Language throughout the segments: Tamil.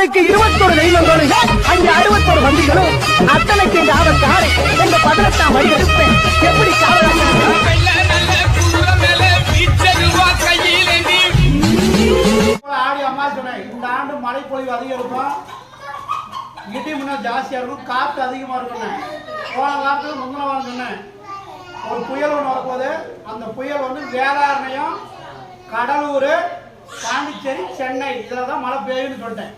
இவனுக்கு 21 தெய்வங்களும் அங்கே 61 வண்டிகளும் அத்தனைக்கு இந்த ஆபத்து ஆடை எங்க 18ஆம் வழி எடுப்பேன். எப்படி ஆடி அம்மா சொன்னேன், இந்த ஆண்டு மழை பொழிவு அதிகம் இருக்கும், இடி முன்ன ஜாஸ்தியா இருக்கும், காற்று அதிகமா இருக்கும். போன வாரத்துக்கு முந்தின வாரம் சொன்னேன், ஒரு புயல் ஒன்று வரப்போகுது. அந்த புயல் வந்து வேதாரண்யம், கடலூர், பாண்டிச்சேரி, சென்னை இதில் தான் மழை பெய்யும்னு சொல்லிட்டேன்.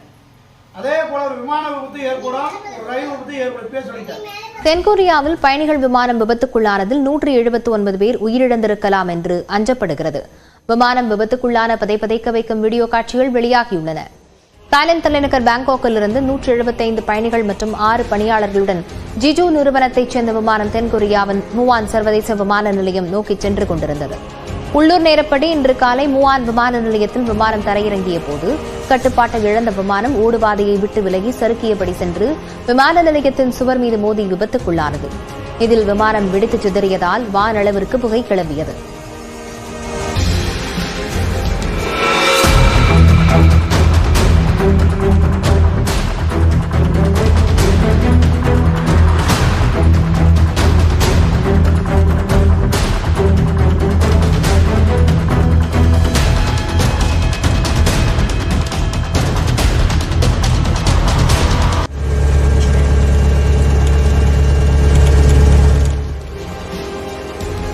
அதே போல ஒரு விமான விபத்து ஏற்படும், ஒரு ரயில் விபத்து ஏற்படும் சொல்லிட்டேன். தென்கொரியாவில் பயணிகள் விமானம் விபத்துக்குள்ளானதில் 179 பேர் உயிரிழந்திருக்கலாம் என்று அஞ்சப்படுகிறது. விமானம் விபத்துக்குள்ளான பதைக்க வைக்கும் வீடியோ காட்சிகள் வெளியாகியுள்ளன. தாய்லாந்து தலைநகர் பாங்காக்கிலிருந்து 175 பயணிகள் மற்றும் 6 பணியாளர்களுடன் ஜிஜு நிறுவனத்தைச் சேர்ந்த விமானம் தென்கொரியாவின் முவான் சர்வதேச விமான நிலையம் நோக்கி சென்று கொண்டிருந்தது. உள்ளூர் நேரப்படி இன்று காலை முவான் விமான நிலையத்தில் விமானம் தரையிறங்கிய போது கட்டுப்பாட்டை இழந்த விமானம் ஓடுபாதையை விட்டு விலகி சறுக்கியபடி சென்று விமான நிலையத்தின் சுவர் மீது மோதி விபத்துக்குள்ளானது. இதில் விமானம் வெடித்து சிதறியதால் வானளவிற்கு புகை கிளம்பியது.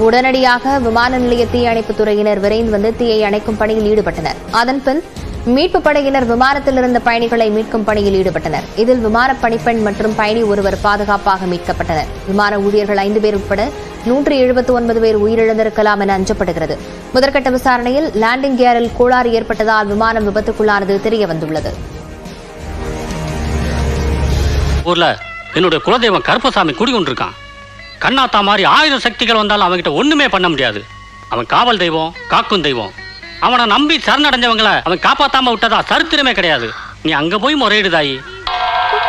உடனடியாக விமான நிலைய தீயணைப்புத் துறையினர் விரைந்து வந்து தீயை அணைக்கும் பணியில் ஈடுபட்டனர். அதன்பின் மீட்புப் படையினர் விமானத்தில் இருந்த பயணிகளை மீட்கும் பணியில் ஈடுபட்டனர். இதில் விமான பணிப்பெண் மற்றும் பயணி ஒருவர் பாதுகாப்பாக மீட்கப்பட்டனர். விமான ஊழியர்கள் 5 பேர் உட்பட 179 பேர் உயிரிழந்திருக்கலாம் என அஞ்சப்படுகிறது. முதற்கட்ட விசாரணையில் லேண்டிங் கியரில் கோளாறு ஏற்பட்டதால் விமானம் விபத்துக்குள்ளானது தெரியவந்துள்ளது. ஊர்ல என்னுடைய குலதெய்வம் கருப்பசாமி குடிகொண்டிருக்கான். கண்ணாத்தா மாதிரி 1000 சக்திகள் வந்தாலும் அவன்கிட்ட ஒண்ணுமே பண்ண முடியாது. அவன் காவல் தெய்வம், காக்கும் தெய்வம். அவனை நம்பி சரணடைஞ்சவங்களை அவன் காப்பாத்தாம விட்டதா சரித்திரமே கிடையாது. நீ அங்க போய் முறையிடுதாயி.